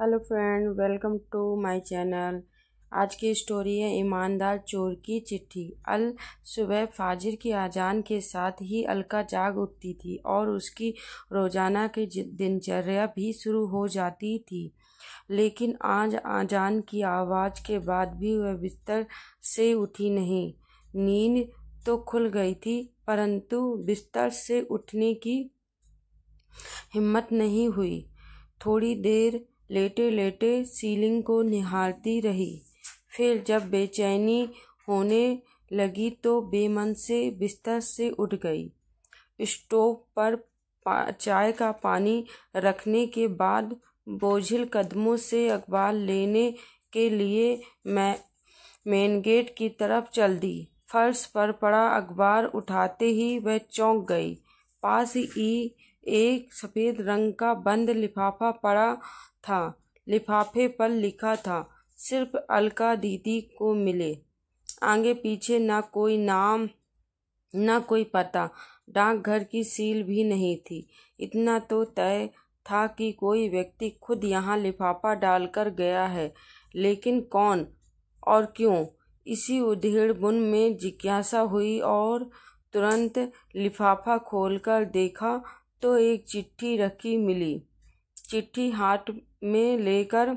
Hello friend, welcome to my channel. आज की story है ईमानदार चोर की चिट्ठी। सुबह फाजिर की अजान के साथ ही अलका जाग उठती थी और उसकी रोजाना की दिनचर्या भी शुरू हो जाती थी। लेकिन आज अजान की आवाज़ के बाद भी वह बिस्तर से उठी नहीं। नींद तो खुल गई थी, परंतु बिस्तर से उठने की हिम्मत नहीं हुई। थोड़ी देर लेटे लेटे सीलिंग को निहारती रही। फिर जब बेचैनी होने लगी तो बेमन से बिस्तर से उठ गई। स्टोव पर चाय का पानी रखने के बाद बोझिल कदमों से अखबार लेने के लिए मैं मेन गेट की तरफ चल दी। फर्श पर पड़ा अखबार उठाते ही वह चौंक गई। पास ही एक सफेद रंग का बंद लिफाफा पड़ा था। लिफाफे पर लिखा था, सिर्फ अलका दीदी को मिले। आगे पीछे ना कोई नाम न कोई पता, डाकघर की सील भी नहीं थी। इतना तो तय था कि कोई व्यक्ति खुद यहाँ लिफाफा डालकर गया है, लेकिन कौन और क्यों, इसी उधेड़-बुन में जिज्ञासा हुई और तुरंत लिफाफा खोलकर देखा तो एक चिट्ठी रखी मिली। चिट्ठी हाथ में लेकर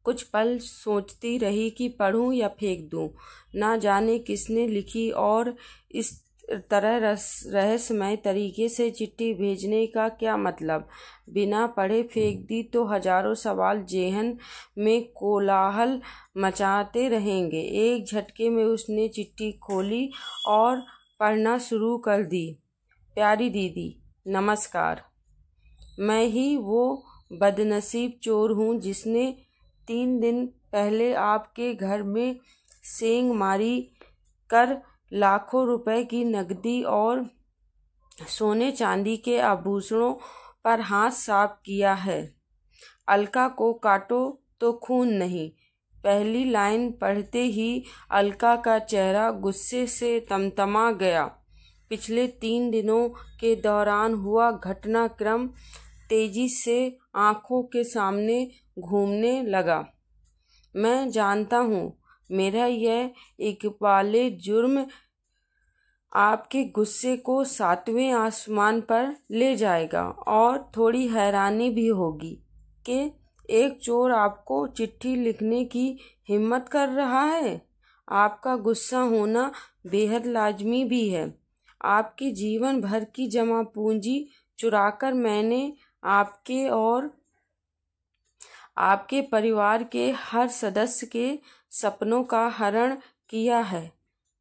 कुछ पल सोचती रही कि पढूं या फेंक दूं। ना जाने किसने लिखी और इस तरह रहस्यमय तरीके से चिट्ठी भेजने का क्या मतलब। बिना पढ़े फेंक दी तो हजारों सवाल जेहन में कोलाहल मचाते रहेंगे। एक झटके में उसने चिट्ठी खोली और पढ़ना शुरू कर दी। प्यारी दीदी, नमस्कार। मैं ही वो बदनसीब चोर हूँ जिसने 3 दिन पहले आपके घर में सेंध मारी कर लाखों रुपए की नकदी और सोने चांदी के आभूषणों पर हाथ साफ किया है। अलका को काटो तो खून नहीं। पहली लाइन पढ़ते ही अलका का चेहरा गुस्से से तमतमा गया। पिछले 3 दिनों के दौरान हुआ घटनाक्रम तेजी से आंखों के सामने घूमने लगा। मैं जानता हूँ मेरा यह इकबाले जुर्म आपके गुस्से को 7वें आसमान पर ले जाएगा और थोड़ी हैरानी भी होगी कि एक चोर आपको चिट्ठी लिखने की हिम्मत कर रहा है। आपका गुस्सा होना बेहद लाजमी भी है। आपकी जीवन भर की जमा पूंजी चुराकर मैंने आपके और आपके परिवार के हर सदस्य के सपनों का हरण किया है।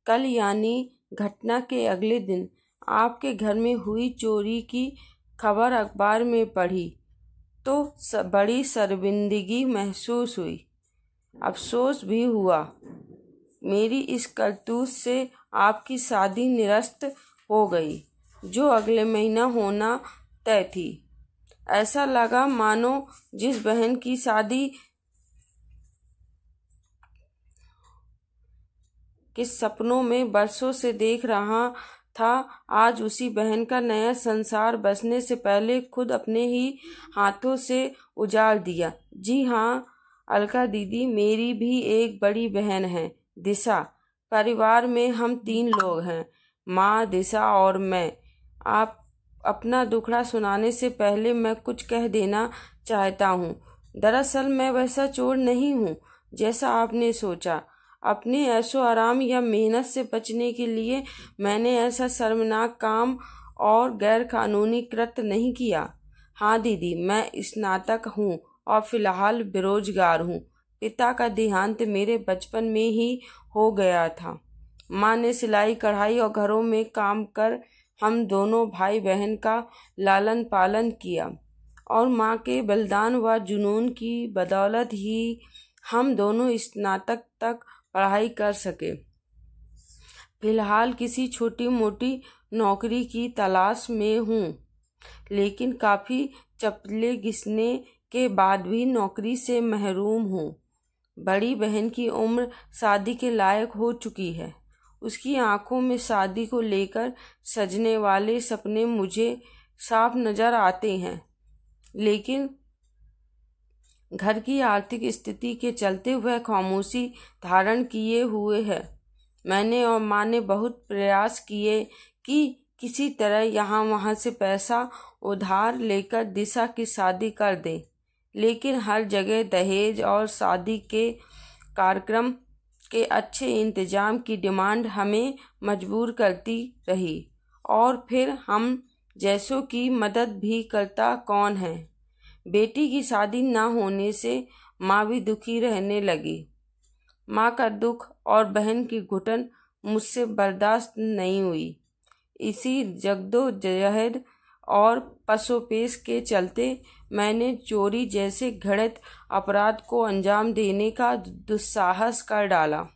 कल यानी घटना के अगले दिन आपके घर में हुई चोरी की खबर अखबार में पढ़ी तो बड़ी शर्मिंदगी महसूस हुई। अफसोस भी हुआ। मेरी इस करतूत से आपकी शादी निरस्त हो गई, जो अगले महीना होना तय थी। ऐसा लगा मानो जिस बहन की शादी किस सपनों में बरसों से देख रहा था, आज उसी बहन का नया संसार बसने से पहले खुद अपने ही हाथों से उजाड़ दिया। जी हाँ अलका दीदी, मेरी भी एक बड़ी बहन है, दिशा। परिवार में हम 3 लोग हैं, माँ, दिशा और मैं। आप अपना दुखड़ा सुनाने से पहले मैं कुछ कह देना चाहता हूँ। दरअसल मैं वैसा चोर नहीं हूँ जैसा आपने सोचा। अपने ऐशो आराम या मेहनत से बचने के लिए मैंने ऐसा शर्मनाक काम और गैर कानूनी कृत्य नहीं किया। हाँ दीदी, मैं स्नातक हूँ और फिलहाल बेरोजगार हूँ। पिता का देहांत मेरे बचपन में ही हो गया था। माँ ने सिलाई कढ़ाई और घरों में काम कर हम दोनों भाई बहन का लालन पालन किया और माँ के बलिदान व जुनून की बदौलत ही हम दोनों स्नातक तक पढ़ाई कर सके। फिलहाल किसी छोटी मोटी नौकरी की तलाश में हूँ, लेकिन काफ़ी चप्पलें घिसने के बाद भी नौकरी से महरूम हूँ। बड़ी बहन की उम्र शादी के लायक हो चुकी है। उसकी आंखों में शादी को लेकर सजने वाले सपने मुझे साफ नजर आते हैं, लेकिन घर की आर्थिक स्थिति के चलते वह खामोशी धारण किए हुए है। मैंने और माँ ने बहुत प्रयास किए कि किसी तरह यहाँ वहाँ से पैसा उधार लेकर दिशा की शादी कर दें, लेकिन हर जगह दहेज और शादी के कार्यक्रम के अच्छे इंतजाम की डिमांड हमें मजबूर करती रही। और फिर हम जैसों की मदद भी करता कौन है। बेटी की शादी न होने से माँ भी दुखी रहने लगी। माँ का दुख और बहन की घुटन मुझसे बर्दाश्त नहीं हुई। इसी जद्दोजहद और पसोपेश के चलते मैंने चोरी जैसे घृणित अपराध को अंजाम देने का दुस्साहस कर डाला।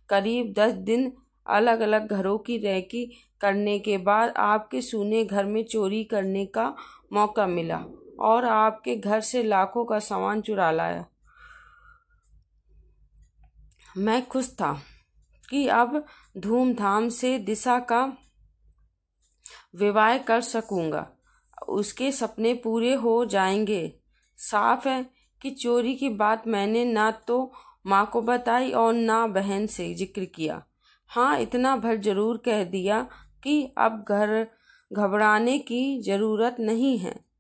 करीब 10 दिन अलग अलग घरों की रेकी करने के बाद आपके सूने घर में चोरी करने का मौका मिला और आपके घर से लाखों का सामान चुरा लाया। मैं खुश था कि अब धूमधाम से दिशा का विवाह कर सकूंगा, उसके सपने पूरे हो जाएंगे। साफ है कि चोरी की बात मैंने ना तो माँ को बताई और ना बहन से जिक्र किया। हाँ, इतना भर जरूर कह दिया कि अब घबराने की जरूरत नहीं है।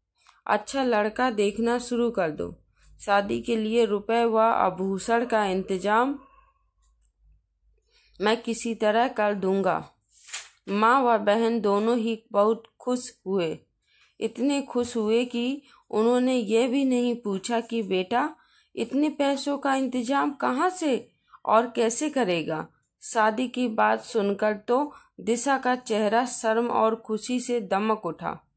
अच्छा लड़का देखना शुरू कर दो। शादी के लिए रुपए व आभूषण का इंतजाम मैं किसी तरह कर दूंगा। माँ व बहन दोनों ही बहुत खुश हुए। इतने खुश हुए कि उन्होंने ये भी नहीं पूछा कि बेटा इतने पैसों का इंतजाम कहाँ से और कैसे करेगा। शादी की बात सुनकर तो दिशा का चेहरा शर्म और खुशी से दमक उठा।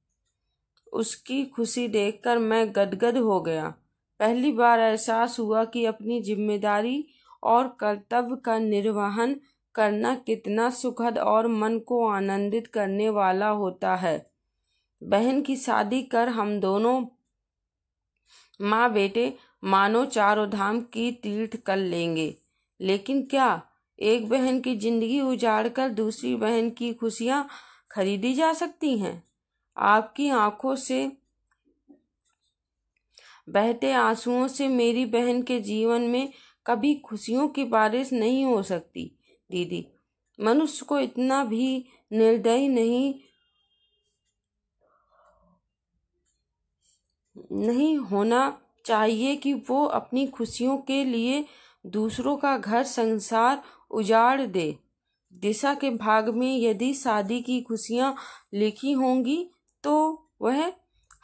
उसकी खुशी देखकर मैं गदगद हो गया। पहली बार एहसास हुआ कि अपनी जिम्मेदारी और कर्तव्य का निर्वहन करना कितना सुखद और मन को आनंदित करने वाला होता है। बहन की शादी कर हम दोनों माँ बेटे मानो चारों धाम की तीर्थ कर लेंगे। लेकिन क्या एक बहन की जिंदगी उजाड़कर दूसरी बहन की खुशियाँ खरीदी जा सकती हैं? आपकी आंखों से बहते आंसुओं से मेरी बहन के जीवन में कभी खुशियों की बारिश नहीं हो सकती। दीदी, मनुष्य को इतना भी निर्दयी नहीं होना चाहिए कि वो अपनी खुशियों के लिए दूसरों का घर संसार उजाड़ दे। दिशा के भाग में यदि शादी की खुशियां लिखी होंगी तो वह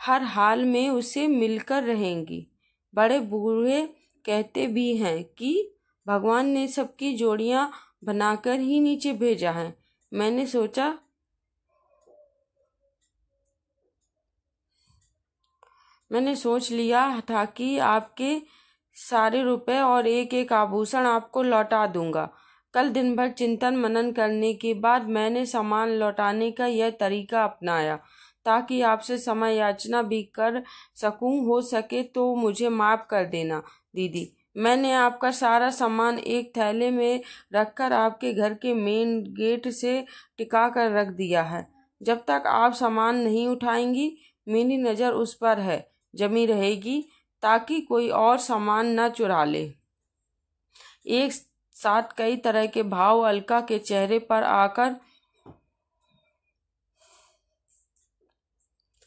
हर हाल में उसे मिलकर रहेंगी। बड़े बूढ़े कहते भी हैं कि भगवान ने सबकी जोड़ियां बनाकर ही नीचे भेजा है। मैंने सोच लिया था कि आपके सारे रुपए और एक एक आभूषण आपको लौटा दूंगा। कल दिन भर चिंतन मनन करने के बाद मैंने सामान लौटाने का यह तरीका अपनाया ताकि आपसे समय याचना भी कर सकूं। हो सके तो मुझे माफ कर देना दीदी। मैंने आपका सारा सामान एक थैले में रखकर आपके घर के मेन गेट से टिका कर रख दिया है। जब तक आप सामान नहीं उठाएंगी मेरी नज़र उस पर जमी रहेगी ताकि कोई और सामान न चुरा ले। एक साथ कई तरह के भाव अलका के चेहरे पर आकर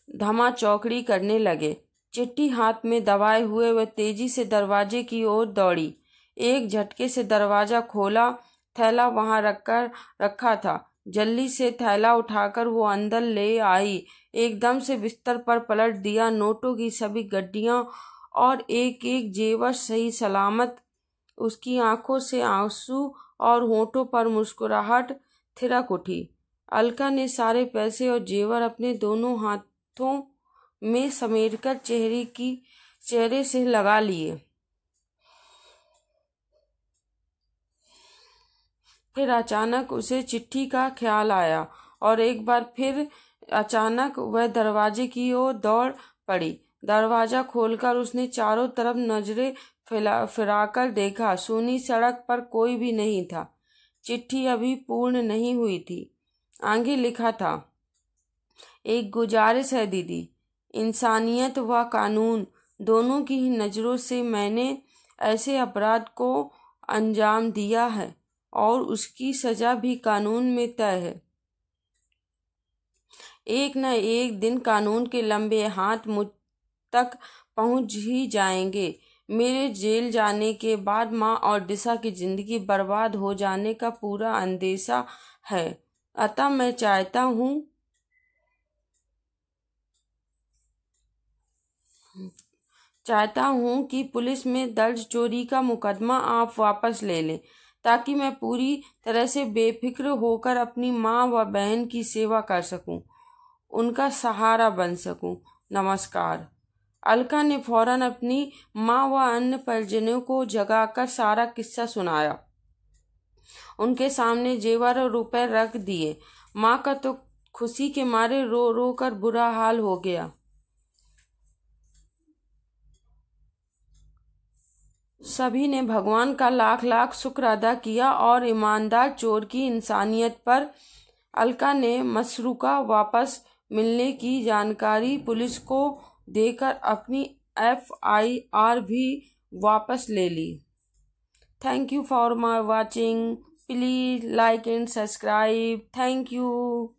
धमा चौकड़ी करने लगे। चिट्ठी हाथ में दबाए हुए वह तेजी से दरवाजे की ओर दौड़ी। एक झटके से दरवाजा खोला। थैला वहां रखा था। जल्दी से थैला उठाकर वो अंदर ले आई। एकदम से बिस्तर पर पलट दिया। नोटों की सभी गड्डियां और एक एक जेवर सही सलामत। उसकी आंखों से आंसू और होठों पर मुस्कुराहट थिरक उठी। अलका ने सारे पैसे और जेवर अपने दोनों हाथों में समेटकर चेहरे से लगा लिए। फिर अचानक उसे चिट्ठी का ख्याल आया और एक बार फिर अचानक वह दरवाजे की ओर दौड़ पड़ी। दरवाजा खोलकर उसने चारों तरफ नजरें फिराकर देखा। सूनी सड़क पर कोई भी नहीं था। चिट्ठी अभी पूर्ण नहीं हुई थी। आगे लिखा था, एक गुजारिश है दीदी, इंसानियत व कानून दोनों की ही नज़रों से मैंने ऐसे अपराध को अंजाम दिया है और उसकी सज़ा भी कानून में तय है। एक न एक दिन कानून के लंबे हाथ मुझ तक पहुंच ही जाएंगे। मेरे जेल जाने के बाद माँ और दिशा की जिंदगी बर्बाद हो जाने का पूरा अंदेशा है। अतः मैं चाहता हूँ कि पुलिस में दर्ज चोरी का मुकदमा आप वापस ले लें, ताकि मैं पूरी तरह से बेफिक्र होकर अपनी माँ व बहन की सेवा कर सकूं, उनका सहारा बन सकूं। नमस्कार। अलका ने फौरन अपनी माँ व अन्य परिजनों को जगाकर सारा किस्सा सुनाया। उनके सामने जेवर और रुपए रख दिए। माँ का तो खुशी के मारे रो रो कर बुरा हाल हो गया। सभी ने भगवान का लाख लाख शुक्र अदा किया और ईमानदार चोर की इंसानियत पर अलका ने मसरूका वापस मिलने की जानकारी पुलिस को देकर अपनी FIR भी वापस ले ली। Thank you for my watching. Please like and subscribe. Thank you.